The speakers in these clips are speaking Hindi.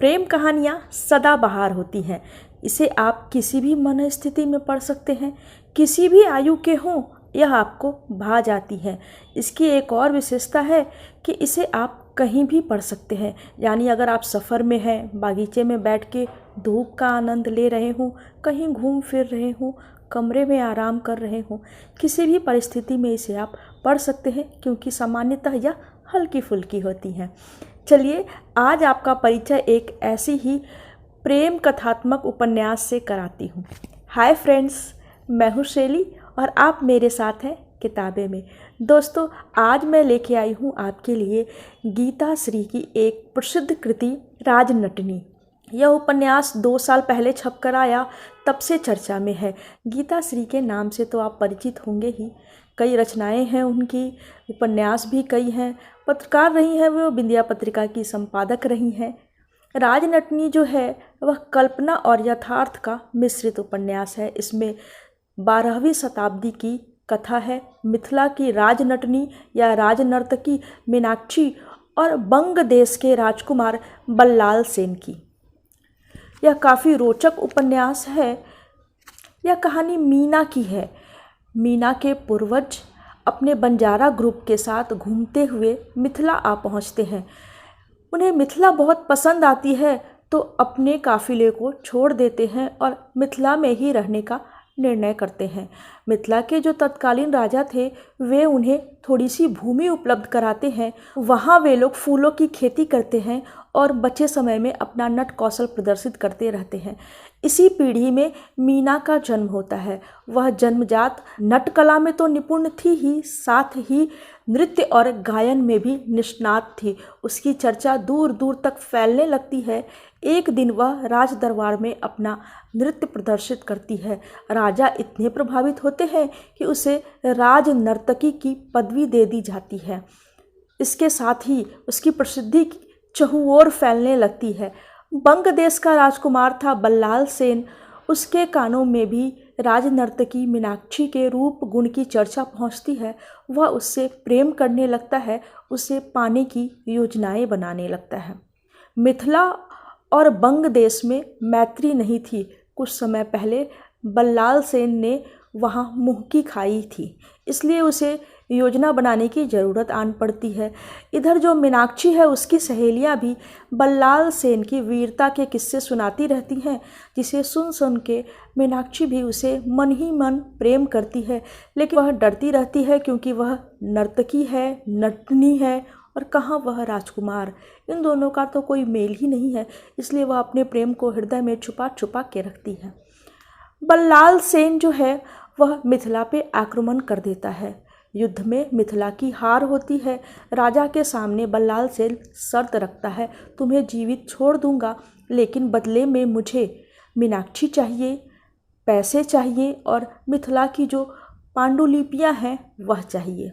प्रेम कहानियाँ सदाबहार होती हैं। इसे आप किसी भी मनस्थिति में पढ़ सकते हैं, किसी भी आयु के हों, यह आपको भा जाती है। इसकी एक और विशेषता है कि इसे आप कहीं भी पढ़ सकते हैं। यानी अगर आप सफ़र में हैं, बागीचे में बैठ के धूप का आनंद ले रहे हों, कहीं घूम फिर रहे हों, कमरे में आराम कर रहे हों, किसी भी परिस्थिति में इसे आप पढ़ सकते हैं, क्योंकि सामान्यतः यह हल्की फुल्की होती हैं। चलिए आज आपका परिचय एक ऐसी ही प्रेम कथात्मक उपन्यास से कराती हूँ। हाय फ्रेंड्स, मैं हूँ शैली और आप मेरे साथ हैं किताबें में। दोस्तों, आज मैं लेके आई हूँ आपके लिए गीता श्री की एक प्रसिद्ध कृति राजनटनी। यह उपन्यास 2 साल पहले छप कर आया, तब से चर्चा में है। गीता श्री के नाम से तो आप परिचित होंगे ही। कई रचनाएं हैं उनकी, उपन्यास भी कई हैं, पत्रकार रही हैं, वो विंध्या पत्रिका की संपादक रही हैं। राजनटनी जो है वह कल्पना और यथार्थ का मिश्रित उपन्यास है। इसमें 12वीं शताब्दी की कथा है, मिथिला की राजनटनी या राजनर्तकी मीनाक्षी और बंग देश के राजकुमार बल्लाल सेन की। यह काफ़ी रोचक उपन्यास है। यह कहानी मीना की है। मीना के पूर्वज अपने बंजारा ग्रुप के साथ घूमते हुए मिथिला आ पहुंचते हैं। उन्हें मिथिला बहुत पसंद आती है, तो अपने काफ़िले को छोड़ देते हैं और मिथिला में ही रहने का निर्णय करते हैं। मिथिला के जो तत्कालीन राजा थे, वे उन्हें थोड़ी सी भूमि उपलब्ध कराते हैं। वहाँ वे लोग फूलों की खेती करते हैं और बचे समय में अपना नट कौशल प्रदर्शित करते रहते हैं। इसी पीढ़ी में मीना का जन्म होता है। वह जन्मजात नट कला में तो निपुण थी ही, साथ ही नृत्य और गायन में भी निष्णात थी। उसकी चर्चा दूर दूर तक फैलने लगती है। एक दिन वह राज दरबार में अपना नृत्य प्रदर्शित करती है। राजा इतने प्रभावित होते हैं कि उसे राज नर्तकी की पदवी दे दी जाती है। इसके साथ ही उसकी प्रसिद्धि चहुओर फैलने लगती है। बंग देश का राजकुमार था बल्लाल सेन। उसके कानों में भी राजनर्तकी मीनाक्षी के रूप गुण की चर्चा पहुंचती है। वह उससे प्रेम करने लगता है, उसे पाने की योजनाएं बनाने लगता है। मिथिला और बंग देश में मैत्री नहीं थी। कुछ समय पहले बल्लाल सेन ने वहाँ मुहकी खाई थी, इसलिए उसे योजना बनाने की ज़रूरत आन पड़ती है। इधर जो मीनाक्षी है, उसकी सहेलियाँ भी बल्लाल सेन की वीरता के किस्से सुनाती रहती हैं, जिसे सुन सुन के मीनाक्षी भी उसे मन ही मन प्रेम करती है। लेकिन वह डरती रहती है, क्योंकि वह नर्तकी है, नटनी है, और कहाँ वह राजकुमार। इन दोनों का तो कोई मेल ही नहीं है, इसलिए वह अपने प्रेम को हृदय में छुपा छुपा के रखती है। बल्लाल सेन जो है वह मिथिला पे आक्रमण कर देता है। युद्ध में मिथिला की हार होती है। राजा के सामने बल्लाल सेन शर्त रखता है, तुम्हें जीवित छोड़ दूंगा, लेकिन बदले में मुझे मीनाक्षी चाहिए, पैसे चाहिए और मिथिला की जो पांडुलिपियां हैं वह चाहिए।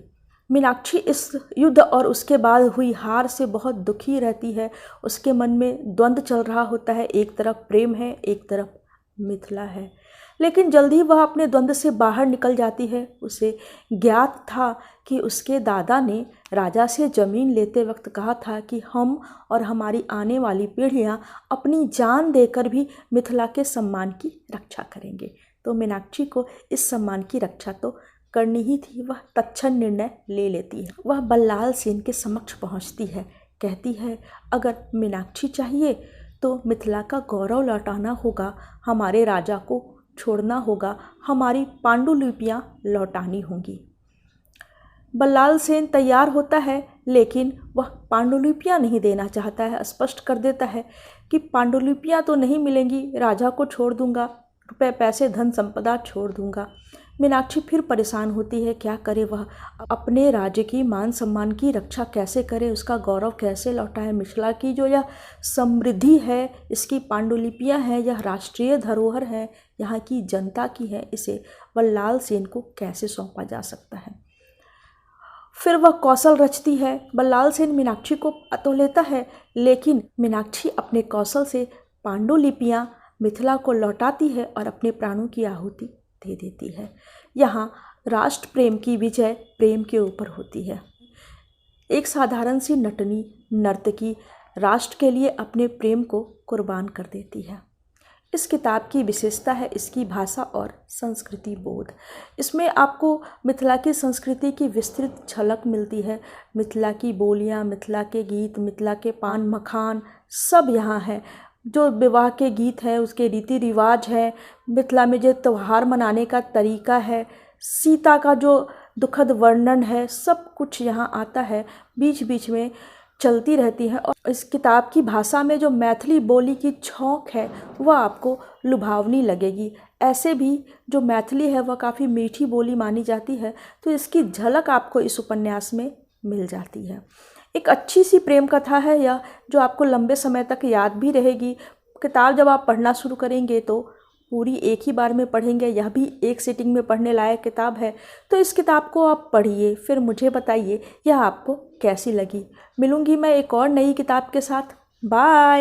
मीनाक्षी इस युद्ध और उसके बाद हुई हार से बहुत दुखी रहती है। उसके मन में द्वंद्व चल रहा होता है, एक तरफ प्रेम है, एक तरफ मिथिला है। लेकिन जल्दी वह अपने द्वंद्व से बाहर निकल जाती है। उसे ज्ञात था कि उसके दादा ने राजा से ज़मीन लेते वक्त कहा था कि हम और हमारी आने वाली पीढ़ियाँ अपनी जान देकर भी मिथिला के सम्मान की रक्षा करेंगे। तो मीनाक्षी को इस सम्मान की रक्षा तो करनी ही थी। वह तत्क्षण निर्णय ले लेती है। वह बल्लाल सेन के समक्ष पहुँचती है, कहती है, अगर मीनाक्षी चाहिए तो मिथिला का गौरव लौटाना होगा, हमारे राजा को छोड़ना होगा, हमारी पांडुलिपियां लौटानी होंगी। बल्लाल सेन तैयार होता है, लेकिन वह पांडुलिपियां नहीं देना चाहता है। स्पष्ट कर देता है कि पांडुलिपियां तो नहीं मिलेंगी, राजा को छोड़ दूंगा, रुपए पैसे धन संपदा छोड़ दूंगा। मीनाक्षी फिर परेशान होती है, क्या करे वह, अपने राज्य की मान सम्मान की रक्षा कैसे करे, उसका गौरव कैसे लौटाए। मिथिला की जो यह समृद्धि है, इसकी पांडुलिपियां हैं, यह राष्ट्रीय धरोहर है, यहाँ की जनता की है, इसे बल्लाल सेन को कैसे सौंपा जा सकता है। फिर वह कौशल रचती है। बल्लाल सेन मीनाक्षी को तो लेता है, लेकिन मीनाक्षी अपने कौशल से पांडुलिपियां मिथिला को लौटाती है और अपने प्राणों की आहुति दे देती है। यहाँ राष्ट्र प्रेम की विजय प्रेम के ऊपर होती है। एक साधारण सी नटनी नर्तकी राष्ट्र के लिए अपने प्रेम को कुर्बान कर देती है। इस किताब की विशेषता है इसकी भाषा और संस्कृति बोध। इसमें आपको मिथिला की संस्कृति की विस्तृत झलक मिलती है। मिथिला की बोलियाँ, मिथिला के गीत, मिथिला के पान मखान सब यहाँ है। जो विवाह के गीत हैं उसके रीति रिवाज है, मिथिला में जो त्यौहार मनाने का तरीका है, सीता का जो दुखद वर्णन है, सब कुछ यहाँ आता है, बीच बीच में चलती रहती है। और इस किताब की भाषा में जो मैथिली बोली की झोंक है वह आपको लुभावनी लगेगी। ऐसे भी जो मैथिली है वह काफ़ी मीठी बोली मानी जाती है, तो इसकी झलक आपको इस उपन्यास में मिल जाती है। एक अच्छी सी प्रेम कथा है यह, जो आपको लंबे समय तक याद भी रहेगी। किताब जब आप पढ़ना शुरू करेंगे तो पूरी एक ही बार में पढ़ेंगे, यह भी एक सिटिंग में पढ़ने लायक किताब है। तो इस किताब को आप पढ़िए, फिर मुझे बताइए यह आपको कैसी लगी। मिलूंगी मैं एक और नई किताब के साथ। बाय।